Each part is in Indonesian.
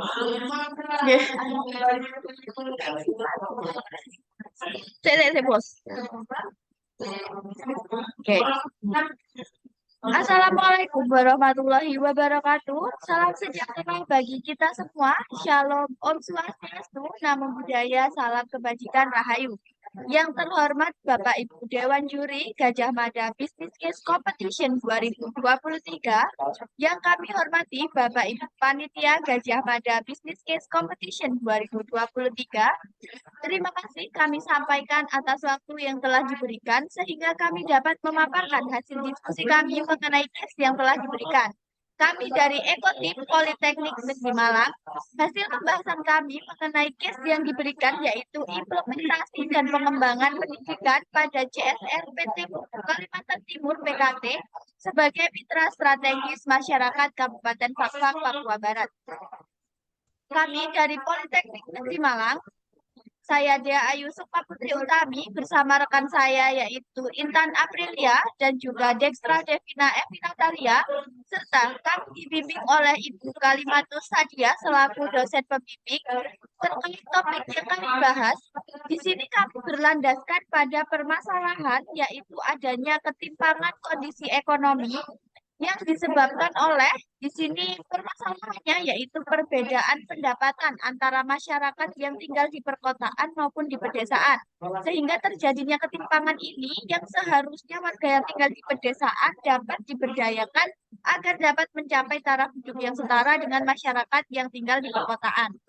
Nggih. Sik, Bos. Oke. Assalamualaikum warahmatullahi wabarakatuh. Salam sejahtera bagi kita semua. Shalom, Om Swastiastu, Namo Buddhaya, salam kebajikan, Rahayu. Yang terhormat Bapak Ibu Dewan Juri Gajah Mada Business Case Competition 2023, yang kami hormati Bapak Ibu Panitia Gajah Mada Business Case Competition 2023. Terima kasih kami sampaikan atas waktu yang telah diberikan sehingga kami dapat memaparkan hasil diskusi kami mengenai case yang telah diberikan. Kami dari Ekotim Politeknik Negeri Malang, hasil pembahasan kami mengenai case yang diberikan yaitu implementasi dan pengembangan pendidikan pada CSR PT Pupuk Kalimantan Timur PKT sebagai mitra strategis masyarakat Kabupaten Fakfak, Papua Barat. Kami dari Politeknik Negeri Malang, saya Dea Ayu Sukma Putri Utami bersama rekan saya yaitu Intan Aprilia dan juga Dextra Devina Evi Natalia, serta kami dibimbing oleh Ibu Kalimatus Sadia selaku dosen pembimbing. Terkait topik yang kami bahas, di sini kami berlandaskan pada permasalahan yaitu adanya ketimpangan kondisi ekonomi yang disebabkan oleh di sini permasalahannya yaitu perbedaan pendapatan antara masyarakat yang tinggal di perkotaan maupun di pedesaan. Sehingga terjadinya ketimpangan ini yang seharusnya warga yang tinggal di pedesaan dapat diberdayakan agar dapat mencapai taraf hidup yang setara dengan masyarakat yang tinggal di perkotaan.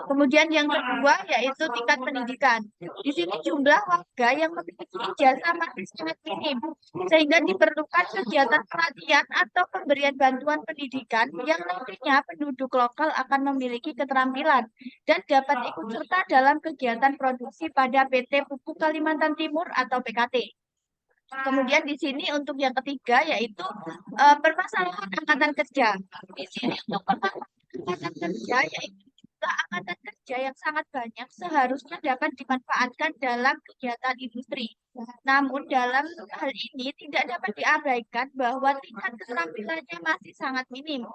Kemudian yang kedua yaitu tingkat pendidikan. Di sini jumlah warga yang memiliki ijazah masih sangat minim, sehingga diperlukan kegiatan pelatihan atau pemberian bantuan pendidikan yang nantinya penduduk lokal akan memiliki keterampilan dan dapat ikut serta dalam kegiatan produksi pada PT Pupuk Kalimantan Timur atau PKT. Kemudian di sini untuk yang ketiga yaitu permasalahan angkatan kerja. Di sini untuk permasalahan angkatan kerja yaitu jumlah angkatan kerja yang sangat banyak seharusnya dapat dimanfaatkan dalam kegiatan industri. Namun dalam hal ini tidak dapat diabaikan bahwa tingkat keterampilannya masih sangat minim.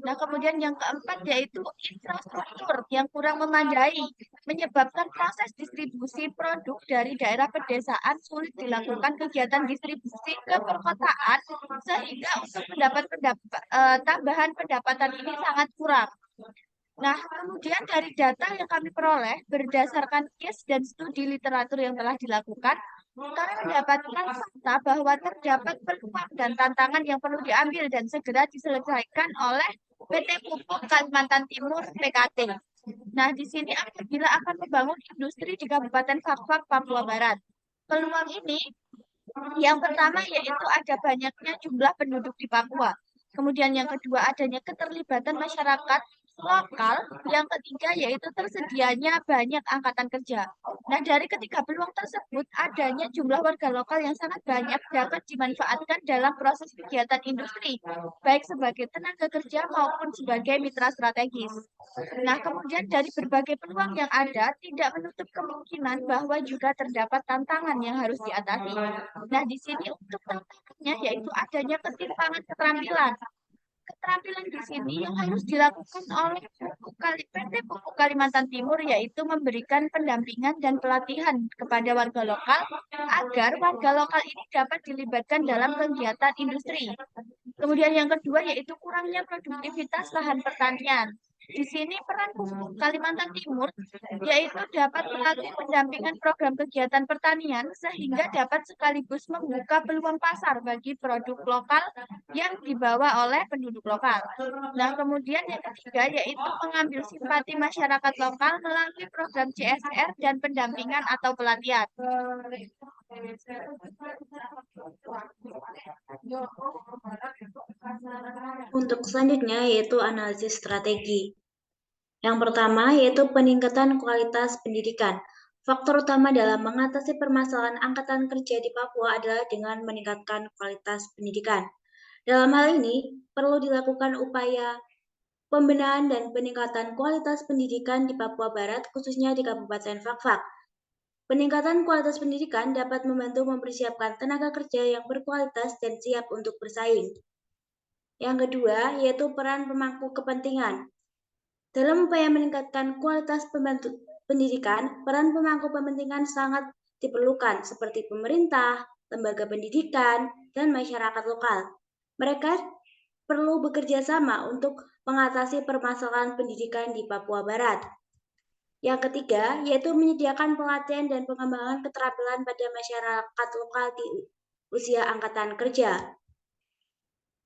Nah, kemudian yang keempat yaitu infrastruktur yang kurang memadai, menyebabkan proses distribusi produk dari daerah pedesaan sulit dilakukan kegiatan distribusi ke perkotaan, sehingga untuk mendapat tambahan pendapatan ini sangat kurang. Nah, kemudian dari data yang kami peroleh berdasarkan case dan studi literatur yang telah dilakukan, kami mendapatkan fakta bahwa terdapat peluang dan tantangan yang perlu diambil dan segera diselesaikan oleh PT Pupuk Kalimantan Timur PKT. Nah, di sini apabila akan membangun industri di Kabupaten Fakfak, Papua Barat. Peluang ini yang pertama yaitu ada banyaknya jumlah penduduk di Papua. Kemudian yang kedua adanya keterlibatan masyarakat lokal, yang ketiga yaitu tersedianya banyak angkatan kerja. Nah, dari ketiga peluang tersebut, adanya jumlah warga lokal yang sangat banyak dapat dimanfaatkan dalam proses kegiatan industri, baik sebagai tenaga kerja maupun sebagai mitra strategis. Nah, kemudian dari berbagai peluang yang ada, tidak menutup kemungkinan bahwa juga terdapat tantangan yang harus diatasi. Nah, di sini untuk tantangannya yaitu adanya ketimpangan keterampilan. Keterampilan di sini yang harus dilakukan oleh PT Pupuk Kalimantan Timur yaitu memberikan pendampingan dan pelatihan kepada warga lokal agar warga lokal ini dapat dilibatkan dalam kegiatan industri. Kemudian yang kedua yaitu kurangnya produktivitas lahan pertanian. Di sini peran Pupuk Kalimantan Timur yaitu dapat melalui pendampingan program kegiatan pertanian sehingga dapat sekaligus membuka peluang pasar bagi produk lokal yang dibawa oleh penduduk lokal. Nah, kemudian yang ketiga yaitu mengambil simpati masyarakat lokal melalui program CSR dan pendampingan atau pelatihan. Untuk selanjutnya yaitu analisis strategi. Yang pertama yaitu peningkatan kualitas pendidikan. Faktor utama dalam mengatasi permasalahan angkatan kerja di Papua adalah dengan meningkatkan kualitas pendidikan. Dalam hal ini, perlu dilakukan upaya pembenahan dan peningkatan kualitas pendidikan di Papua Barat, khususnya di Kabupaten Fakfak. Peningkatan kualitas pendidikan dapat membantu mempersiapkan tenaga kerja yang berkualitas dan siap untuk bersaing. Yang kedua, yaitu peran pemangku kepentingan. Dalam upaya meningkatkan kualitas pendidikan, peran pemangku kepentingan sangat diperlukan, seperti pemerintah, lembaga pendidikan, dan masyarakat lokal. Mereka perlu bekerja sama untuk mengatasi permasalahan pendidikan di Papua Barat. Yang ketiga, yaitu menyediakan pelatihan dan pengembangan keterampilan pada masyarakat lokal di usia angkatan kerja.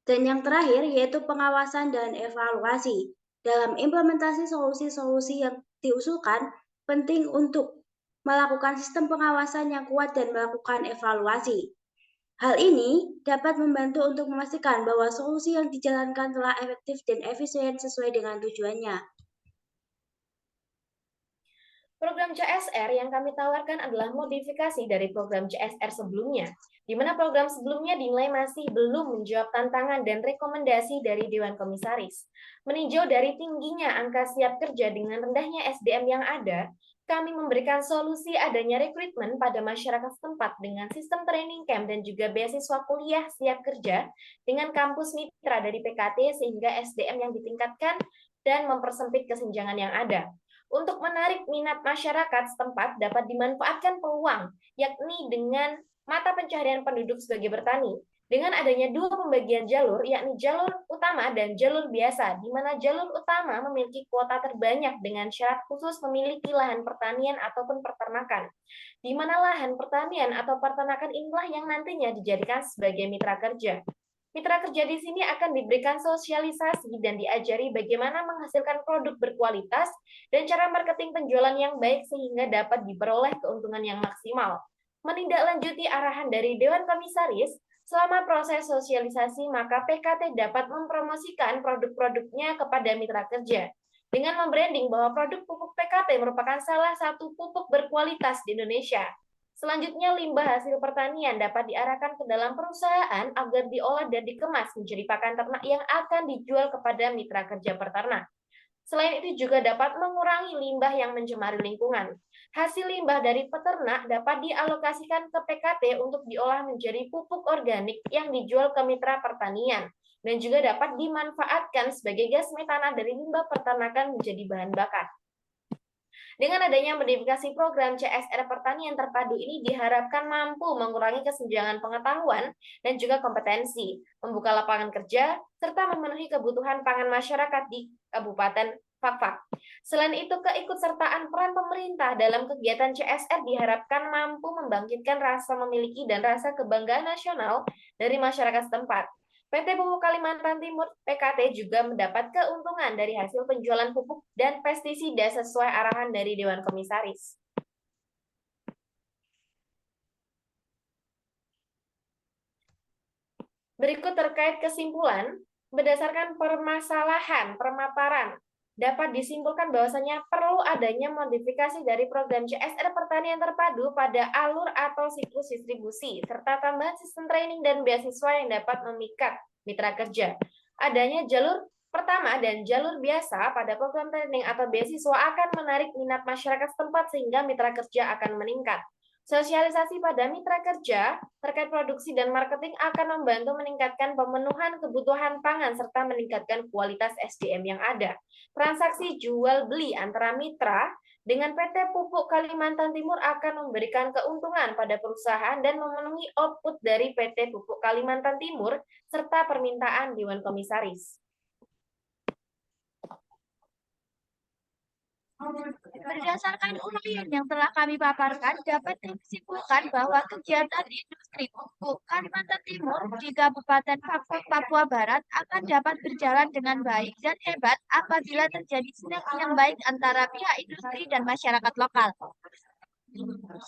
Dan yang terakhir, yaitu pengawasan dan evaluasi. Dalam implementasi solusi-solusi yang diusulkan, penting untuk melakukan sistem pengawasan yang kuat dan melakukan evaluasi. Hal ini dapat membantu untuk memastikan bahwa solusi yang dijalankan telah efektif dan efisien sesuai dengan tujuannya. Program CSR yang kami tawarkan adalah modifikasi dari program CSR sebelumnya, di mana program sebelumnya dinilai masih belum menjawab tantangan dan rekomendasi dari Dewan Komisaris. Meninjau dari tingginya angka siap kerja dengan rendahnya SDM yang ada, kami memberikan solusi adanya rekrutmen pada masyarakat setempat dengan sistem training camp dan juga beasiswa kuliah siap kerja dengan kampus mitra dari PKT sehingga SDM yang ditingkatkan dan mempersempit kesenjangan yang ada. Untuk menarik minat masyarakat setempat dapat dimanfaatkan peluang, yakni dengan mata pencaharian penduduk sebagai bertani. Dengan adanya dua pembagian jalur, yakni jalur utama dan jalur biasa, di mana jalur utama memiliki kuota terbanyak dengan syarat khusus memiliki lahan pertanian ataupun peternakan, di mana lahan pertanian atau peternakan inilah yang nantinya dijadikan sebagai mitra kerja. Mitra kerja di sini akan diberikan sosialisasi dan diajari bagaimana menghasilkan produk berkualitas dan cara marketing penjualan yang baik sehingga dapat diperoleh keuntungan yang maksimal. Menindaklanjuti arahan dari Dewan Komisaris, selama proses sosialisasi maka PKT dapat mempromosikan produk-produknya kepada mitra kerja. Dengan membranding bahwa produk pupuk PKT merupakan salah satu pupuk berkualitas di Indonesia. Selanjutnya, limbah hasil pertanian dapat diarahkan ke dalam perusahaan agar diolah dan dikemas menjadi pakan ternak yang akan dijual kepada mitra kerja peternak. Selain itu juga dapat mengurangi limbah yang mencemari lingkungan. Hasil limbah dari peternak dapat dialokasikan ke PKT untuk diolah menjadi pupuk organik yang dijual ke mitra pertanian dan juga dapat dimanfaatkan sebagai gas metana dari limbah peternakan menjadi bahan bakar. Dengan adanya modifikasi program CSR pertanian terpadu ini diharapkan mampu mengurangi kesenjangan pengetahuan dan juga kompetensi, membuka lapangan kerja, serta memenuhi kebutuhan pangan masyarakat di Kabupaten Fakfak. Selain itu, keikutsertaan peran pemerintah dalam kegiatan CSR diharapkan mampu membangkitkan rasa memiliki dan rasa kebanggaan nasional dari masyarakat setempat. PT Pupuk Kalimantan Timur (PKT) juga mendapat keuntungan dari hasil penjualan pupuk dan pestisida sesuai arahan dari Dewan Komisaris. Berikut terkait kesimpulan, berdasarkan permasalahan pemaparan, dapat disimpulkan bahwasanya perlu adanya modifikasi dari program CSR pertanian terpadu pada alur atau siklus distribusi, serta tambahan sistem training dan beasiswa yang dapat memikat mitra kerja. Adanya jalur pertama dan jalur biasa pada program training atau beasiswa akan menarik minat masyarakat setempat sehingga mitra kerja akan meningkat. Sosialisasi pada mitra kerja terkait produksi dan marketing akan membantu meningkatkan pemenuhan kebutuhan pangan serta meningkatkan kualitas SDM yang ada. Transaksi jual beli antara mitra dengan PT Pupuk Kalimantan Timur akan memberikan keuntungan pada perusahaan dan memenuhi output dari PT Pupuk Kalimantan Timur serta permintaan Dewan Komisaris. Berdasarkan uraian yang telah kami paparkan, dapat disimpulkan bahwa kegiatan industri pupuk Kalimantan Timur di Kabupaten Fakfak, Papua Barat akan dapat berjalan dengan baik dan hebat apabila terjadi sinergi yang baik antara pihak industri dan masyarakat lokal.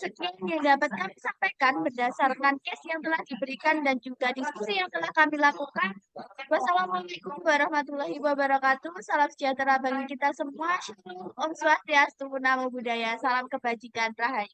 Sekian yang dapat kami sampaikan berdasarkan case yang telah diberikan dan juga diskusi yang telah kami lakukan. Wassalamualaikum warahmatullahi wabarakatuh. Salam sejahtera bagi kita semua. Shalom, Om Swastiastu, Namo Buddhaya. Salam kebajikan, Rahayu.